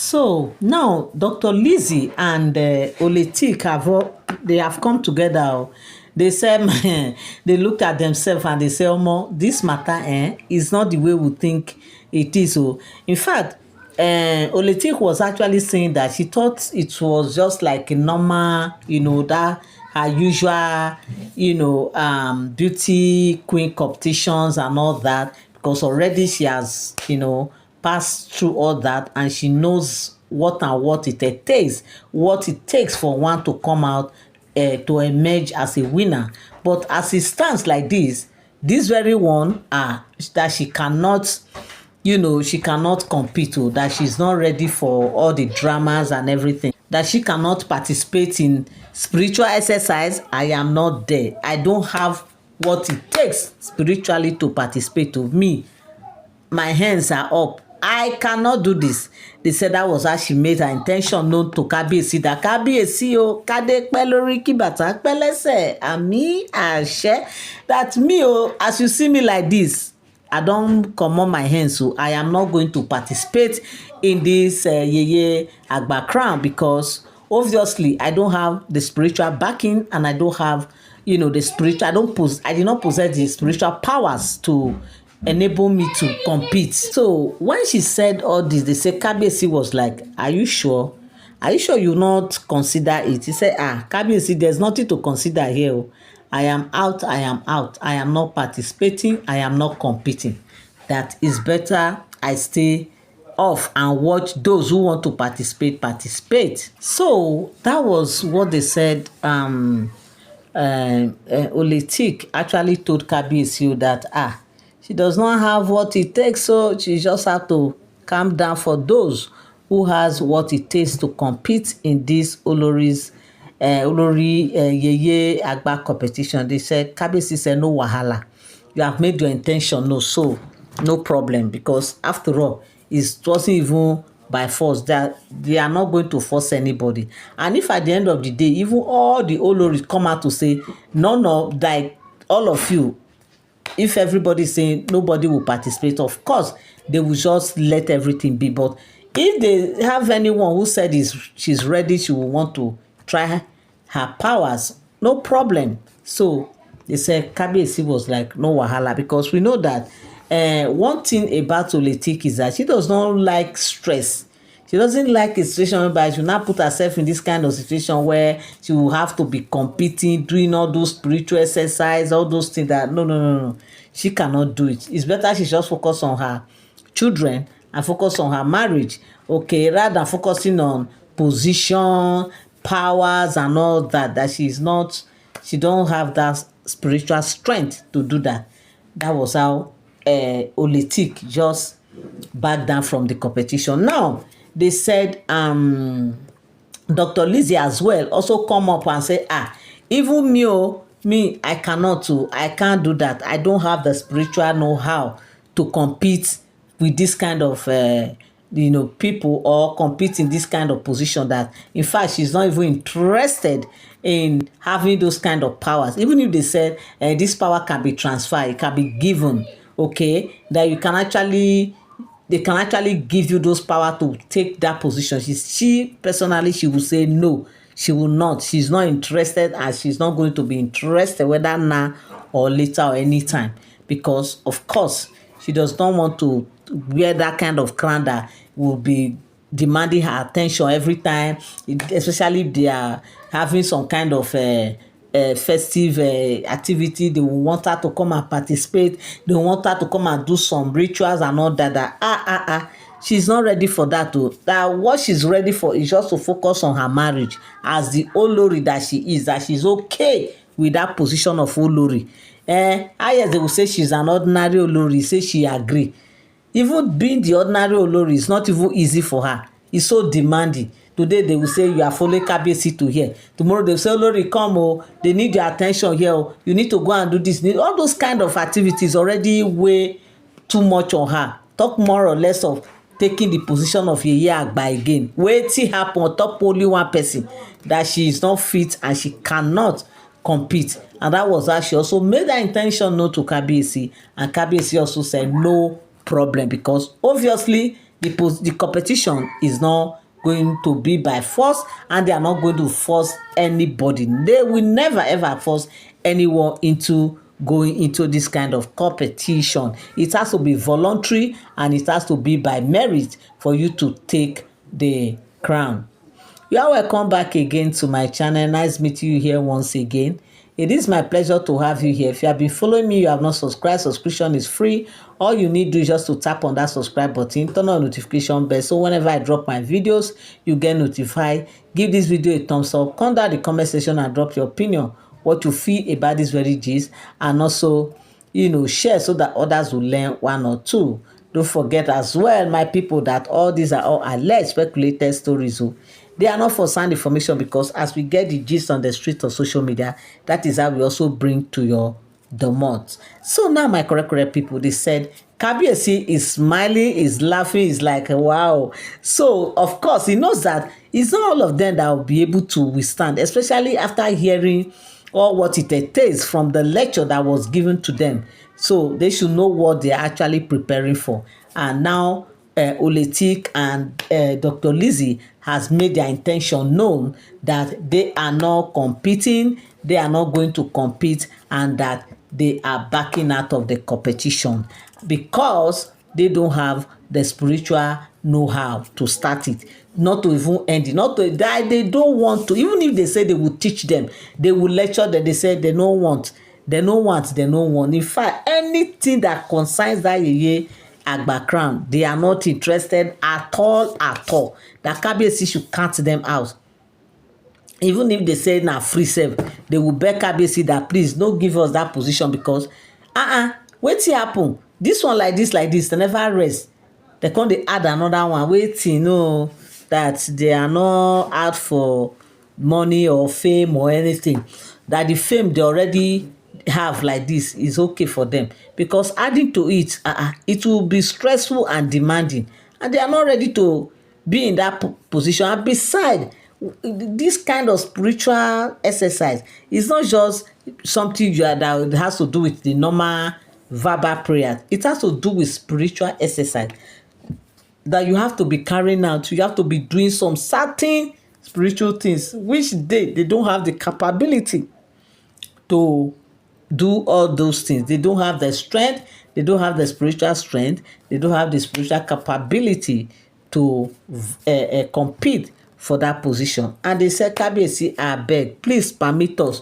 So now Dr. Lizzy and OleTik they have come together. They said they looked at themselves and they say, "Omo, this matter is not the way we think it is." So in fact, OleTik was actually saying that she thought it was just like a normal, that her usual, beauty queen competitions and all that, because already she has, passed through all that, and she knows what it takes, for one to come out, to emerge as a winner. But as it stands like this very one, that she cannot, she cannot compete, that she's not ready for all the dramas and everything, that she cannot participate in spiritual exercise. I am not there. I don't have what it takes spiritually to participate. To me, my hands are up. I cannot do this. They said that was how she made her intention known to Kábíyèsí, that Kábíyèsí o, kádé pẹ́ lórí kí bàtà pẹ́ lẹ́sẹ̀, àmì àṣẹ. That me as you see me like this, I don't comot my hands, so I am not going to participate in this Yeye Agba crown, because obviously I don't have the spiritual backing, and I don't have, the spiritual. I did not possess the spiritual powers to enable me to compete. So when she said all this, they say Kábíyèsí was like, "Are you sure? Are you sure you not consider it?" He said, Kábíyèsí, there's nothing to consider here. I am out. I am not participating. I am not competing. That is better I stay off and watch those who want to participate. So that was what they said. OleTik actually told Kábíyèsí that she does not have what it takes, so she just have to calm down for those who has what it takes to compete in this Olori Yeye Agba competition. They said, Kábíyèsí said, "No wahala. You have made your intention no, so no problem, because after all, it wasn't even by force, that they are not going to force anybody. And if at the end of the day, even all the Oloris come out to say, no, like all of you, if everybody saying nobody will participate, of course they will just let everything be. But if they have anyone who said she's ready, she will want to try her powers, no problem." So they said Kábíyèsí was like, "No wahala," because we know that one thing about OleTik is that she does not like stress. She doesn't like a situation whereby she will not put herself in this kind of situation where she will have to be competing, doing all those spiritual exercise, all those things that no. She cannot do it. It's better she just focus on her children and focus on her marriage. Okay, rather than focusing on position, powers and all that she don't have that spiritual strength to do that. That was how OleTik just backed down from the competition. Now they said Dr. Lizzy as well also come up and say, even me, I cannot I can't do that. I don't have the spiritual know-how to compete with this kind of people, or compete in this kind of position. That in fact she's not even interested in having those kind of powers. Even if they said this power can be transferred, it can be given, okay, that they can actually give you those power to take that position. She personally, she will say no, she will not. She's not interested, and she's not going to be interested whether now or later or anytime, because of course she does not want to wear that kind of crown that will be demanding her attention every time, especially if they are having some kind of festive activity. They will want her to come and participate. They want her to come and do some rituals and all that. She's not ready for that too. That what she's ready for is just to focus on her marriage as the Olori that she is, that she's okay with that position of Olori. Yes, they will say she's an ordinary Olori, say she agree. Even being the ordinary Olori is not even easy for her. It's so demanding. Today they will say you are following Kábíyèsí to here. Tomorrow they will say, "Olori, come, they need your attention here. You need to go and do this." All those kind of activities already weigh too much on her. Talk more or less of taking the position of Yeye Agba again. Wetin happen on top only one person, that she is not fit and she cannot compete. And that was how she also made her intention known to Kábíyèsí, and Kábíyèsí also said no problem, because obviously the competition is not going to be by force, and they are not going to force anybody. They will never ever force anyone into going into this kind of competition. It has to be voluntary, and it has to be by merit for you to take the crown. You are welcome back again to my channel. Nice meeting you here once again. It is my pleasure to have you here. If you have been following me, you have not subscribed, subscription is free. All you need to do is just to tap on that subscribe button, turn on notification bell, so whenever I drop my videos, you get notified. Give this video a thumbs up, come down the comment section and drop your opinion, what you feel about this very gist, and also, share so that others will learn one or two. Don't forget as well, my people, that all these are all alleged speculated stories. They are not for sound information, because as we get the gist on the street of social media, that is how we also bring to your domot. So now, my correct people, they said Kabiyesi is smiling, is laughing, is like wow. So of course he knows that it's not all of them that will be able to withstand, especially after hearing all what it entails from the lecture that was given to them. So they should know what they are actually preparing for. And now OleTik and Dr. Lizzy has made their intention known, that they are not competing, they are not going to compete, and that they are backing out of the competition because they don't have the spiritual know-how to start it, not to even end it, not to that they don't want to. Even if they say they will teach them, they will lecture them, they say they don't want, they don't want, they don't want. In fact, anything that concerns that Yeye Agba crown, they are not interested at all, at all. That Kabiyesi should count them out. Even if they say na free sef, they will beg Kabiyesi that please no give us that position, because wetin happen, this one like this, they never rest. They come dey add another one, wetin that they are not out for money or fame or anything, that the fame they already have like this is okay for them, because adding to it, it will be stressful and demanding, and they are not ready to be in that position. And beside, this kind of spiritual exercise is not just something that has to do with the normal verbal prayer. It has to do with spiritual exercise that you have to be carrying out. You have to be doing some certain spiritual things, which they don't have the capability to do all those things. They don't have the strength, they don't have the spiritual strength, they don't have the spiritual capability to compete for that position. And they said, Kabiyesi, abeg, please permit us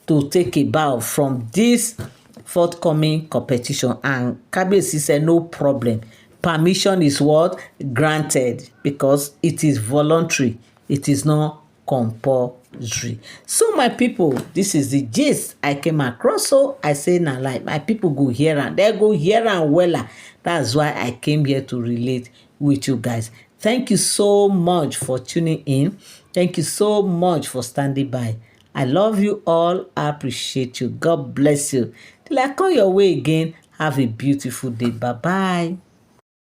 to take a bow from this forthcoming competition. And Kabiyesi said no problem, permission is what granted, because it is voluntary, it is not compulsory. So my people, this is the gist I came across. So I say na like my people go hear and they go hear and wella. That's why I came here to relate with you guys. Thank you so much for tuning in. Thank you so much for standing by. I love you all. I appreciate you. God bless you. Till I come your way again, have a beautiful day. Bye bye.